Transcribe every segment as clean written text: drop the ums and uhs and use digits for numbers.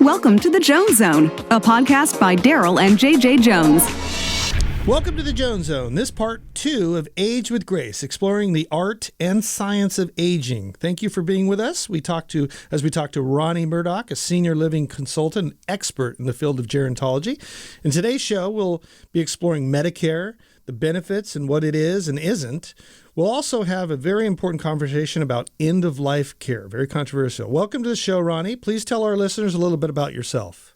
Welcome to the Jones Zone, a podcast by Darryl and JJ Jones. Welcome to the Jones Zone. This part 2 of Age with Grace, exploring the art and science of aging. Thank you for being with us. We talked to Roni Murdock, a senior living consultant, expert in the field of gerontology. In today's show, we'll be exploring Medicare, the benefits and what it is and isn't. We'll also have a very important conversation about end-of-life care, very controversial. Welcome to the show, Roni. Please tell our listeners a little bit about yourself.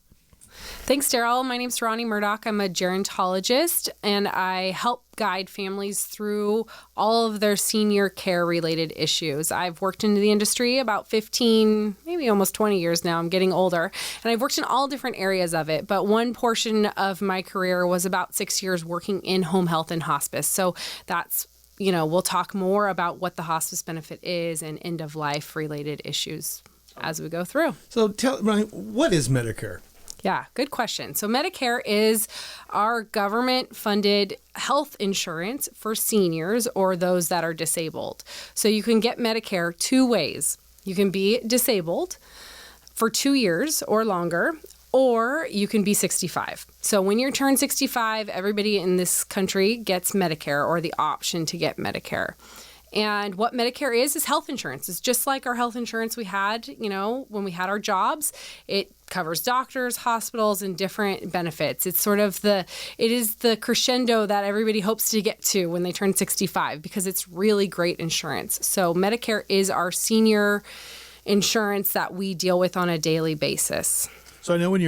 Thanks, Darryl. My name's Roni Murdock. I'm a gerontologist, and I help guide families through all of their senior care-related issues. I've worked in the industry about 15, maybe almost 20 years now. I'm getting older, and I've worked in all different areas of it, but one portion of my career was about 6 years working in home health and hospice. So that's, we'll talk more about what the hospice benefit is and end-of-life related issues as we go through. So tell Roni, what is Medicare? Yeah, good question. So Medicare is our government-funded health insurance for seniors or those that are disabled. So you can get Medicare two ways. You can be disabled for 2 years or longer, or you can be 65. So when you turn 65, everybody in this country gets Medicare or the option to get Medicare. And what Medicare is health insurance. It's just like our health insurance we had, when we had our jobs. It covers doctors, hospitals, and different benefits. It's it is the crescendo that everybody hopes to get to when they turn 65 because it's really great insurance. So Medicare is our senior insurance that we deal with on a daily basis. So I know when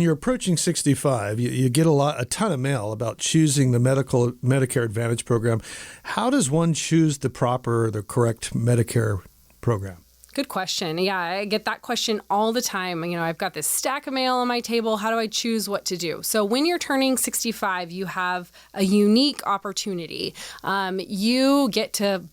you're approaching 65, you get a ton of mail about choosing the Medicare Advantage program. How does one choose the correct Medicare program? Good question. Yeah, I get that question all the time. I've got this stack of mail on my table. How do I choose what to do? So when you're turning 65, you have a unique opportunity. You get to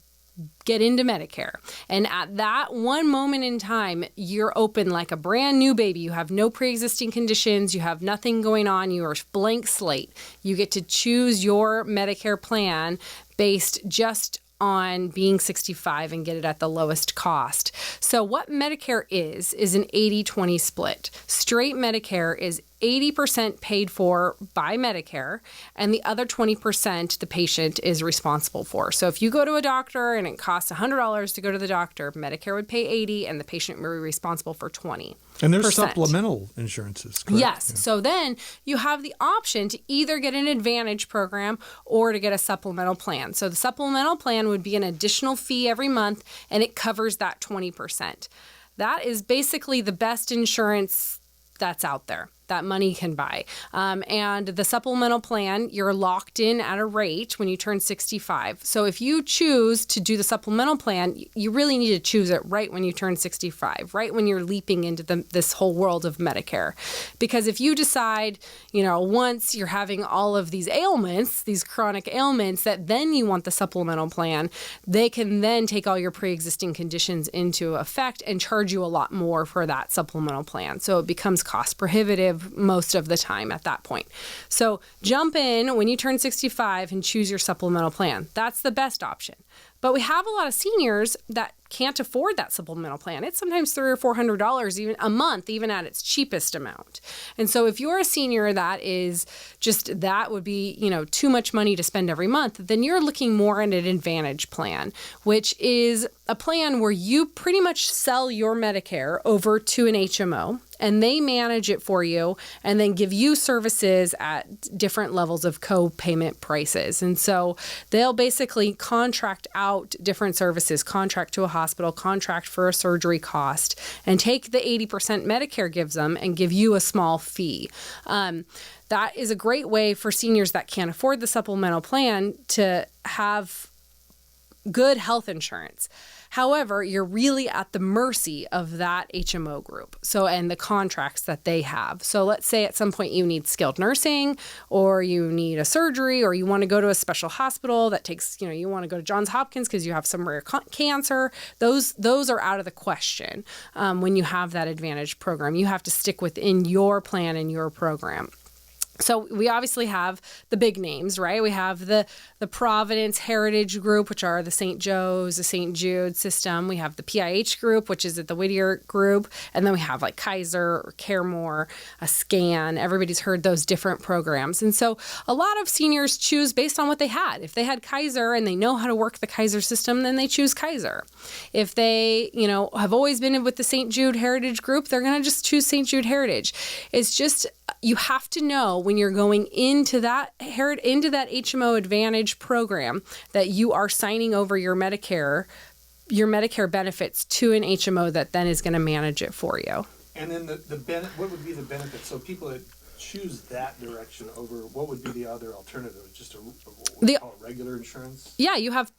get into Medicare. And at that one moment in time, you're open like a brand new baby. You have no pre-existing conditions. You have nothing going on. You are blank slate. You get to choose your Medicare plan based just on being 65 and get it at the lowest cost. So what Medicare is an 80-20 split. Straight Medicare is 80% paid for by Medicare, and the other 20% the patient is responsible for. So if you go to a doctor and it costs $100 to go to the doctor, Medicare would pay $80 and the patient would be responsible for $20. And there's supplemental insurances, correct? Yes. Yeah. So then you have the option to either get an Advantage program or to get a supplemental plan. So the supplemental plan would be an additional fee every month, and it covers that 20%. That is basically the best insurance that's out there that money can buy. And the supplemental plan, you're locked in at a rate when you turn 65. So if you choose to do the supplemental plan, you really need to choose it right when you turn 65, right when you're leaping into this whole world of Medicare. Because if you decide, once you're having all of these ailments, these chronic ailments, that then you want the supplemental plan, they can then take all your pre-existing conditions into effect and charge you a lot more for that supplemental plan. So it becomes cost prohibitive most of the time at that point. So jump in when you turn 65 and choose your supplemental plan. That's the best option. But we have a lot of seniors that can't afford that supplemental plan. It's sometimes $300 or $400 even a month, even at its cheapest amount. And so if you're a senior that would be, too much money to spend every month, then you're looking more at an Advantage plan, which is a plan where you pretty much sell your Medicare over to an HMO, and they manage it for you and then give you services at different levels of co-payment prices. And so they'll basically contract out different services, contract to a hospital, contract for a surgery cost, and take the 80% Medicare gives them and give you a small fee. That is a great way for seniors that can't afford the supplemental plan to have good health insurance. However, you're really at the mercy of that HMO group. And the contracts that they have. So let's say at some point you need skilled nursing, or you need a surgery, or you want to go to a special hospital that takes, you want to go to Johns Hopkins because you have some rare cancer. Those are out of the question when you have that Advantage program. You have to stick within your plan and your program. So we obviously have the big names, right? We have the Providence Heritage Group, which are the St. Joe's, the St. Jude system. We have the PIH Group, which is at the Whittier Group. And then we have like Kaiser or CareMore, a SCAN. Everybody's heard those different programs. And so a lot of seniors choose based on what they had. If they had Kaiser and they know how to work the Kaiser system, then they choose Kaiser. If they, have always been with the St. Jude Heritage Group, they're going to just choose St. Jude Heritage. It's just, you have to know when you're going into that HMO Advantage program that you are signing over your Medicare benefits to an HMO that then is going to manage it for you. And then what would be the benefit? So people that choose that direction over, what would be the other alternative? Just what we call regular insurance? Yeah, you have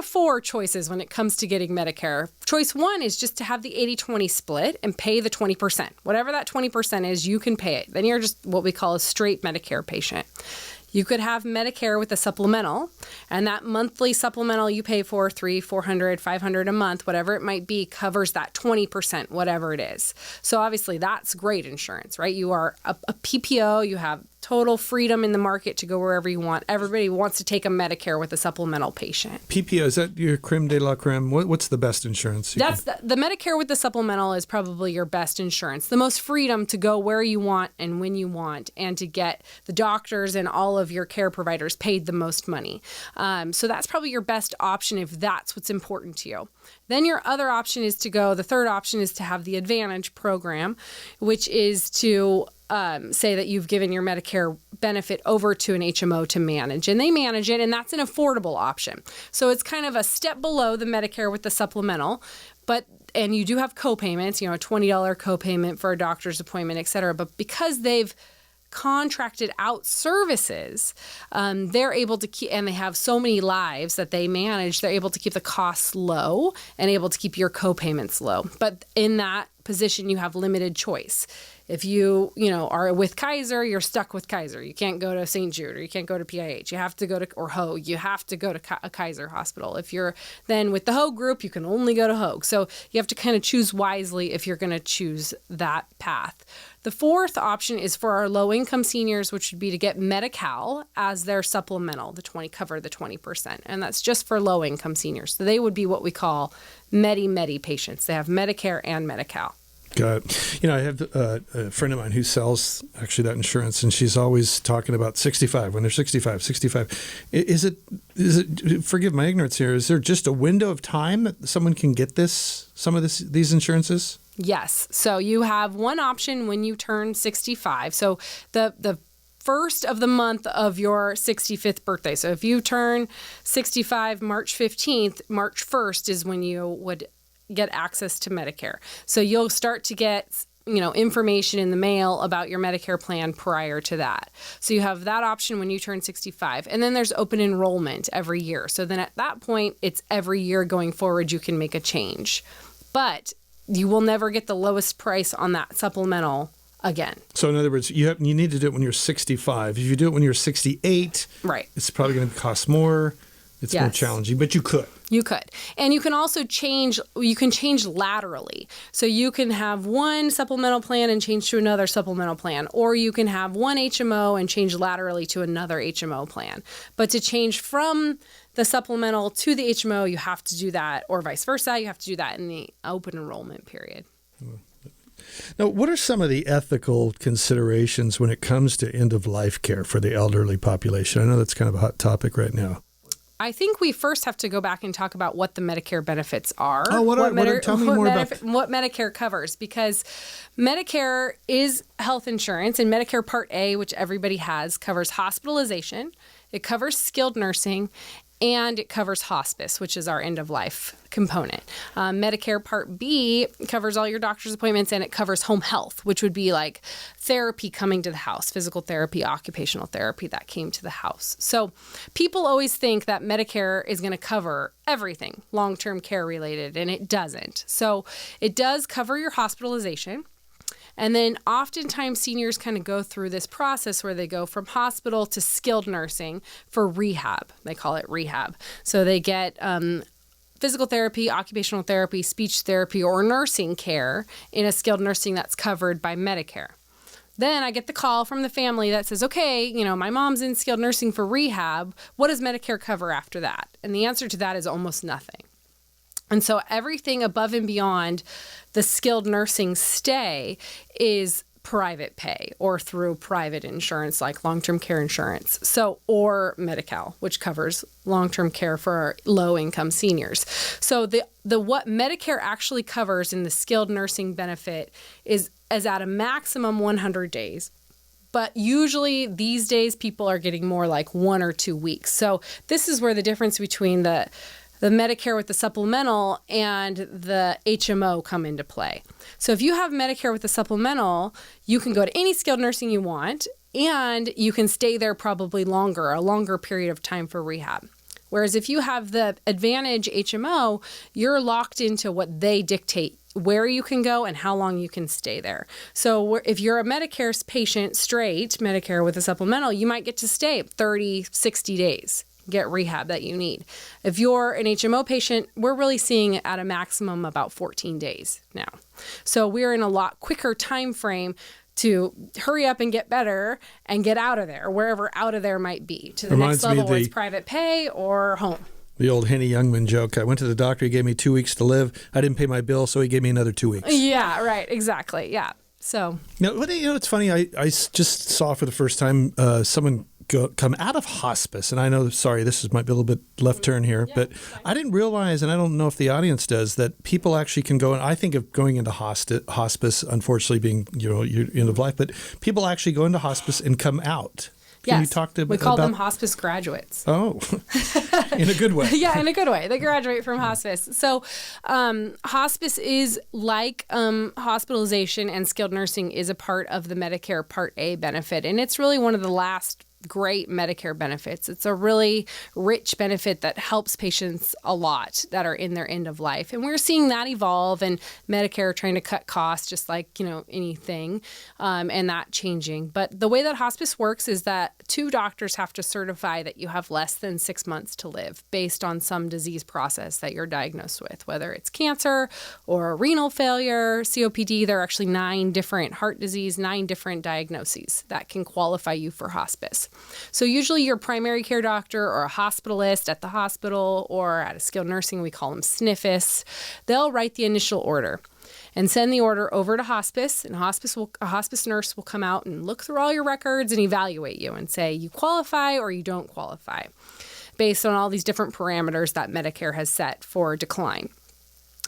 four choices when it comes to getting Medicare. Choice one is just to have the 80-20 split and pay the 20%. Whatever that 20% is, you can pay it. Then you're just what we call a straight Medicare patient. You could have Medicare with a supplemental, and that monthly supplemental you pay for $300, $400, $500 a month, whatever it might be, covers that 20%, whatever it is. So obviously that's great insurance, right? You are a PPO, you have total freedom in the market to go wherever you want. Everybody wants to take a Medicare with a supplemental patient. PPO, is that your creme de la creme? What's the best insurance? The Medicare with the supplemental is probably your best insurance. The most freedom to go where you want and when you want, and to get the doctors and all of your care providers paid the most money. So that's probably your best option if that's what's important to you. Then your other option is the third option is to have the Advantage program, which is to say that you've given your Medicare benefit over to an HMO to manage, and they manage it, and that's an affordable option. So it's kind of a step below the Medicare with the supplemental, and you do have co-payments, a $20 co-payment for a doctor's appointment, et cetera. But because they've contracted out services, they're able to keep, and they have so many lives that they manage, they're able to keep the costs low and able to keep your co-payments low. But in that position, you have limited choice. If you, are with Kaiser, you're stuck with Kaiser. You can't go to St. Jude, or you can't go to PIH. You have to go to, or Hoag. You have to go to a Kaiser hospital. If you're then with the Hoag group, you can only go to Hoag. So you have to kind of choose wisely if you're going to choose that path. The fourth option is for our low-income seniors, which would be to get Medi-Cal as their supplemental, cover the 20%. And that's just for low-income seniors. So they would be what we call Medi patients. They have Medicare and Medi-Cal. Got it. I have a friend of mine who sells actually that insurance, and she's always talking about 65 when they're 65. Is it, forgive my ignorance here, is there just a window of time that someone can get these insurances? Yes. So you have one option when you turn 65. So the first of the month of your 65th birthday. So if you turn 65 March 15th, March 1st is when you would get access to Medicare. So you'll start to get, information in the mail about your Medicare plan prior to that. So you have that option when you turn 65. And then there's open enrollment every year. So then at that point, it's every year going forward, you can make a change. But you will never get the lowest price on that supplemental again. So in other words, you need to do it when you're 65. If you do it when you're 68, right, it's probably going to cost more. It's more challenging, but you could. You could. And you can also change laterally. So you can have one supplemental plan and change to another supplemental plan, or you can have one HMO and change laterally to another HMO plan. But to change from the supplemental to the HMO, you have to do that, or vice versa. You have to do that in the open enrollment period. Now, what are some of the ethical considerations when it comes to end-of-life care for the elderly population? I know that's kind of a hot topic right now. I think we first have to go back and talk about what the Medicare benefits are. Oh, tell me more about what Medicare covers, because Medicare is health insurance, and Medicare Part A, which everybody has, covers hospitalization, it covers skilled nursing, and it covers hospice, which is our end-of-life component. Medicare Part B covers all your doctor's appointments, and it covers home health, which would be like therapy coming to the house, physical therapy, occupational therapy that came to the house. So people always think that Medicare is going to cover everything long-term care related, and it doesn't. So it does cover your hospitalization. And then oftentimes seniors kind of go through this process where they go from hospital to skilled nursing for rehab. They call it rehab. So they get physical therapy, occupational therapy, speech therapy, or nursing care in a skilled nursing that's covered by Medicare. Then I get the call from the family that says, okay, my mom's in skilled nursing for rehab. What does Medicare cover after that? And the answer to that is almost nothing. And so everything above and beyond the skilled nursing stay is private pay or through private insurance like long-term care insurance. Or Medi-Cal, which covers long-term care for low-income seniors. So the what Medicare actually covers in the skilled nursing benefit is at a maximum 100 days. But usually these days people are getting more like 1 or 2 weeks. So this is where the difference between the Medicare with the supplemental and the HMO come into play. So if you have Medicare with the supplemental, you can go to any skilled nursing you want, and you can stay there probably a longer period of time for rehab. Whereas if you have the Advantage HMO, you're locked into what they dictate, where you can go and how long you can stay there. So if you're a Medicare patient, straight Medicare with a supplemental, you might get to stay 30, 60 days. Get rehab that you need. If you're an HMO patient, we're really seeing at a maximum about 14 days now. So we're in a lot quicker time frame to hurry up and get better and get out of there, wherever out of there might be, to the next level where it's private pay or home. The old Henny Youngman joke. I went to the doctor, he gave me 2 weeks to live. I didn't pay my bill, so he gave me another 2 weeks. Yeah, right, exactly, yeah. So. It's funny, I just saw for the first time someone come out of hospice. And I know, this might be a little bit left turn here, but I didn't realize, and I don't know if the audience does, that people actually can go, and I think of going into hospice, unfortunately being, your end of life, but people actually go into hospice and come out. Can you talk to we call them hospice graduates. Oh, in a good way. Yeah, in a good way. They graduate from hospice. So hospice is like hospitalization, and skilled nursing is a part of the Medicare Part A benefit. And it's really one of the last great Medicare benefits. It's a really rich benefit that helps patients a lot that are in their end of life. And we're seeing that evolve, and Medicare trying to cut costs just like, anything, and that changing. But the way that hospice works is that 2 doctors have to certify that you have less than 6 months to live based on some disease process that you're diagnosed with, whether it's cancer or renal failure, COPD. There are actually 9 different heart disease, 9 different diagnoses that can qualify you for hospice. So usually your primary care doctor or a hospitalist at the hospital or at a skilled nursing, we call them SNFists, they'll write the initial order and send the order over to hospice, and a hospice nurse will come out and look through all your records and evaluate you and say you qualify or you don't qualify based on all these different parameters that Medicare has set for decline.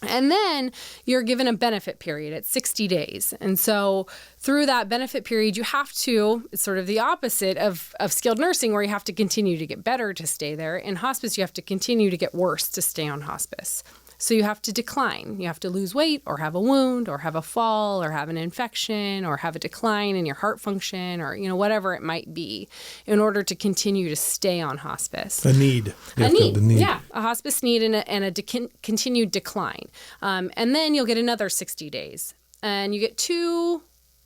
And then you're given a benefit period at 60 days. And so through that benefit period, you have to, it's sort of the opposite of skilled nursing, where you have to continue to get better to stay there. In hospice, you have to continue to get worse to stay on hospice. So you have to decline. You have to lose weight or have a wound or have a fall or have an infection or have a decline in your heart function or, whatever it might be in order to continue to stay on hospice. A need. Yeah, a hospice need and a continued decline. And then you'll get another 60 days. And you get 2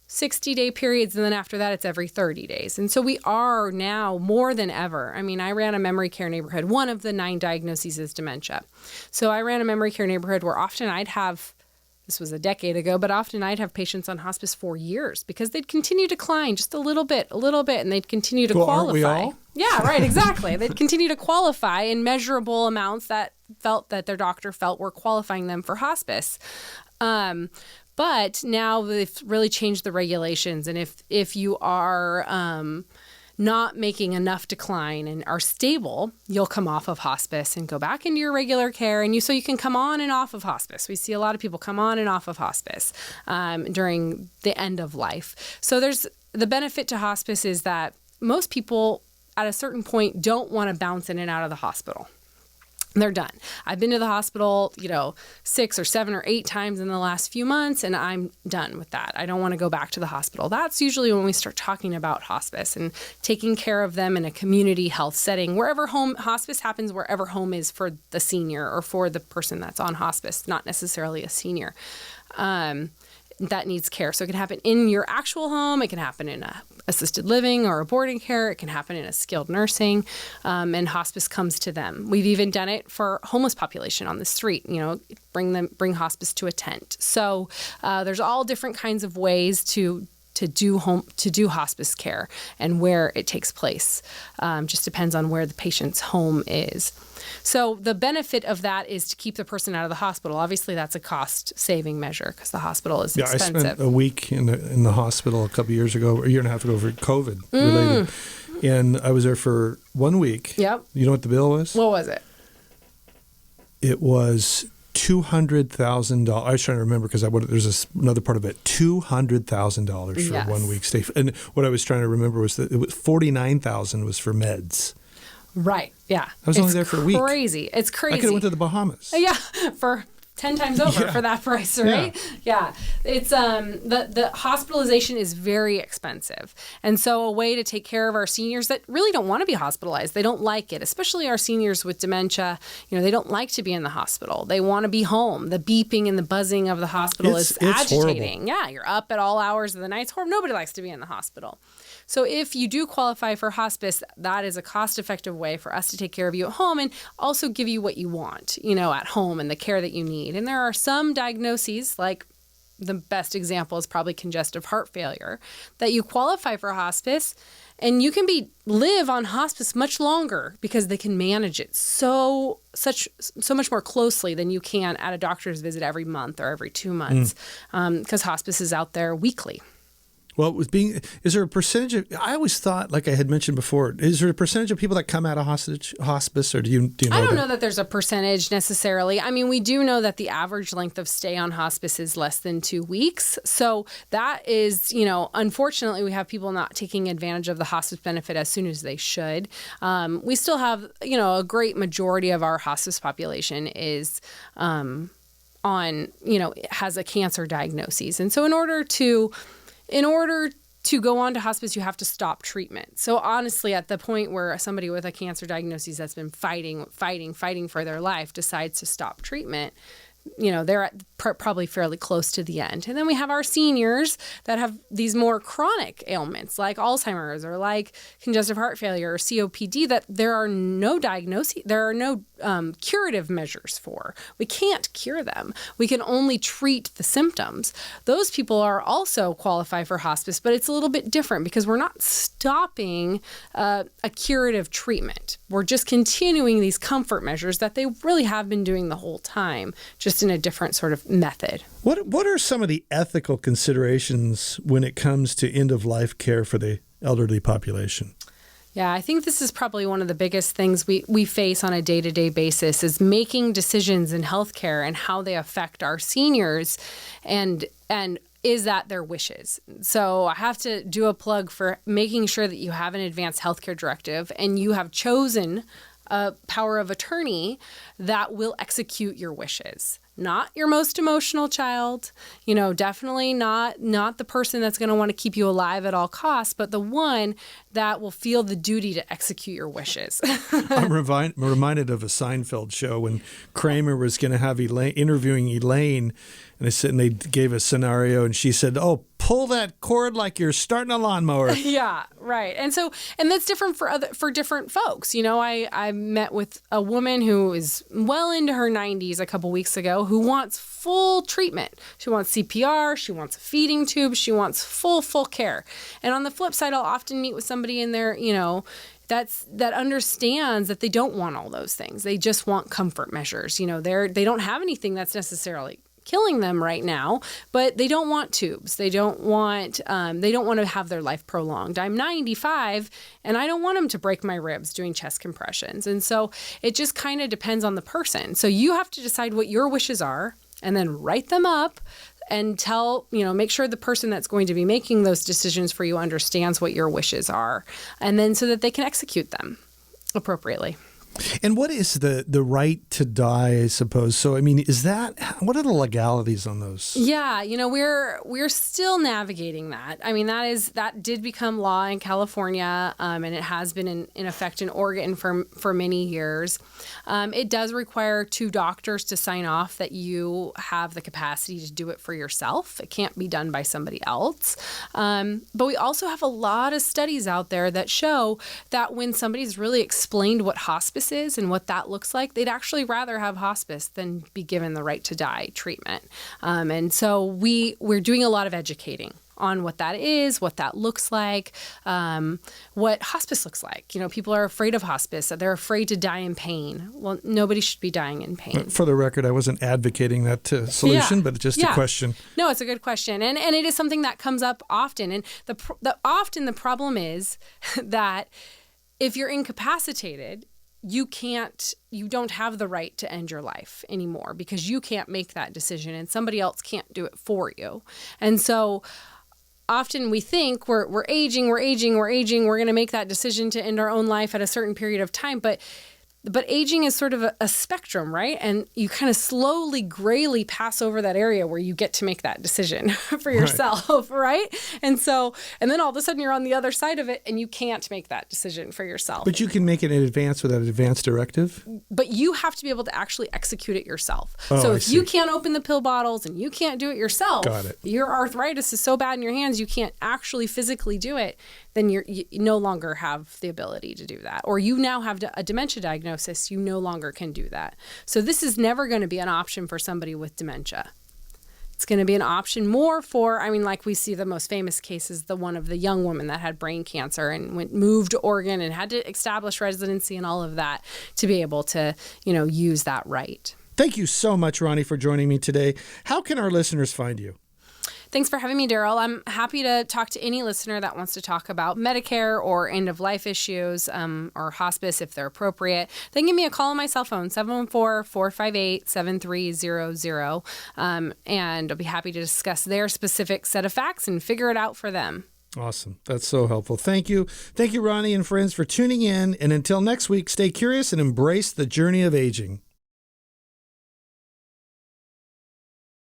60-day periods, and then after that, it's every 30 days. And so we are now more than ever. I mean, I ran a memory care neighborhood. One of the 9 diagnoses is dementia. So I ran a memory care neighborhood where often I'd have, this was a decade ago, but often I'd have patients on hospice for years because they'd continue to decline just a little bit, and they'd continue to qualify. Aren't we all? Yeah, right, exactly. They'd continue to qualify in measurable amounts that their doctor felt were qualifying them for hospice. But now they've really changed the regulations. And if you are not making enough decline and are stable, you'll come off of hospice and go back into your regular care. And so you can come on and off of hospice. We see a lot of people come on and off of hospice during the end of life. So there's the benefit to hospice is that most people at a certain point don't want to bounce in and out of the hospital. They're done. I've been to the hospital, 6 or 7 or 8 times in the last few months, and I'm done with that. I don't want to go back to the hospital. That's usually when we start talking about hospice and taking care of them in a community health setting, wherever hospice happens, wherever home is for the senior or for the person that's on hospice, not necessarily a senior. That needs care. So it can happen in your actual home. It can happen in a assisted living or a boarding care. It can happen in a skilled nursing, and hospice comes to them. We've even done it for homeless population on the street. Bring hospice to a tent. So there's all different kinds of ways to to do hospice care and where it takes place. Just depends on where the patient's home is. So the benefit of that is to keep the person out of the hospital. Obviously, that's a cost-saving measure because the hospital is expensive. I spent a week in the hospital a couple of years ago, a year and a half ago, for COVID related, and I was there for 1 week. Yep. You know what the bill was? What was it? It was $200,000. I was trying to remember because there's another part of it. $200,000 for Yes. a 1 week stay. And what I was trying to remember was that it was $49,000 was for meds. Right. Yeah. I was only there for a week. Crazy. It's crazy. I could have went to the Bahamas. Yeah, for 10 times over for that price, right? Yeah. It's the hospitalization is very expensive. And so a way to take care of our seniors that really don't want to be hospitalized. They don't like it, especially our seniors with dementia. They don't like to be in the hospital. They want to be home. The beeping and the buzzing of the hospital is agitating. Horrible. Yeah, you're up at all hours of the night. It's horrible. Nobody likes to be in the hospital. So if you do qualify for hospice, that is a cost-effective way for us to take care of you at home and also give you what you want, at home and the care that you need. And there are some diagnoses, like the best example is probably congestive heart failure, that you qualify for hospice and you can live on hospice much longer because they can manage it so much more closely than you can at a doctor's visit every month or every 2 months because hospice is out there weekly. Well, is there a percentage of, I always thought, like I had mentioned before, is there a percentage of people that come out of hospice, or do you know I don't know that there's a percentage necessarily. I mean, we do know that the average length of stay on hospice is less than 2 weeks. So that is, unfortunately, we have people not taking advantage of the hospice benefit as soon as they should. We still have, a great majority of our hospice population is has a cancer diagnosis. And so in order to go on to hospice, you have to stop treatment. So honestly, at the point where somebody with a cancer diagnosis that's been fighting for their life decides to stop treatment, they're probably fairly close to the end. And then we have our seniors that have these more chronic ailments like Alzheimer's or like congestive heart failure or COPD that there are no curative measures for. We can't cure them. We can only treat the symptoms. Those people are also qualify for hospice, but it's a little bit different because we're not stopping a curative treatment. We're just continuing these comfort measures that they really have been doing the whole time, just in a different sort of method. What are some of the ethical considerations when it comes to end-of-life care for the elderly population? Yeah, I think this is probably one of the biggest things we face on a day-to-day basis is making decisions in healthcare and how they affect our seniors and is that their wishes? So I have to do a plug for making sure that you have an advanced healthcare directive and you have chosen a power of attorney that will execute your wishes. Not your most emotional child, definitely not the person that's going to want to keep you alive at all costs, but the one that will feel the duty to execute your wishes. I'm reminded of a Seinfeld show when Kramer was going to have interviewing Elaine, and they gave a scenario, and she said, "Oh, pull that cord like you're starting a lawnmower." Yeah, right. And that's different for different folks. I met with a woman who is well into her 90s a couple weeks ago who wants full treatment. She wants CPR, she wants a feeding tube, she wants full care. And on the flip side, I'll often meet with somebody in there, that understands that they don't want all those things. They just want comfort measures. They don't have anything that's necessarily killing them right now, but they don't want tubes. They don't want to have their life prolonged. I'm 95 and I don't want them to break my ribs doing chest compressions. And so it just kind of depends on the person. So you have to decide what your wishes are and then write them up and make sure the person that's going to be making those decisions for you understands what your wishes are, and then so that they can execute them appropriately. And what is the right to die, I suppose? So, what are the legalities on those? Yeah, we're still navigating that. I mean, that did become law in California, and it has been in effect in Oregon for many years. It does require 2 doctors to sign off that you have the capacity to do it for yourself. It can't be done by somebody else. But we also have a lot of studies out there that show that when somebody's really explained what hospice is and what that looks like, they'd actually rather have hospice than be given the right to die treatment. And so we're doing a lot of educating on what that is, what that looks like, what hospice looks like. People are afraid of hospice. They're afraid to die in pain. Well, nobody should be dying in pain. For the record, I wasn't advocating that solution, but just a question. No, it's a good question. And it is something that comes up often. And often the problem is that if you're incapacitated, you don't have the right to end your life anymore because you can't make that decision and somebody else can't do it for you. And so often we think we're aging, we're going to make that decision to end our own life at a certain period of time. But aging is sort of a spectrum, right? And you kind of slowly, grayly pass over that area where you get to make that decision for yourself, right? And then all of a sudden you're on the other side of it and you can't make that decision for yourself. But you can make it in advance without an advance directive? But you have to be able to actually execute it yourself. Oh, so if you can't open the pill bottles and you can't do it yourself, Got it. Your arthritis is so bad in your hands you can't actually physically do it, then you no longer have the ability to do that. Or you now have a dementia diagnosis, you no longer can do that. So this is never going to be an option for somebody with dementia. It's going to be an option more for, like we see the most famous case is the one of the young woman that had brain cancer and moved to Oregon and had to establish residency and all of that to be able to, use that right. Thank you so much, Roni, for joining me today. How can our listeners find you? Thanks for having me, Darryl. I'm happy to talk to any listener that wants to talk about Medicare or end-of-life issues or hospice if they're appropriate. Then give me a call on my cell phone, 714-458-7300, and I'll be happy to discuss their specific set of facts and figure it out for them. Awesome. That's so helpful. Thank you. Thank you, Roni and friends, for tuning in. And until next week, stay curious and embrace the journey of aging.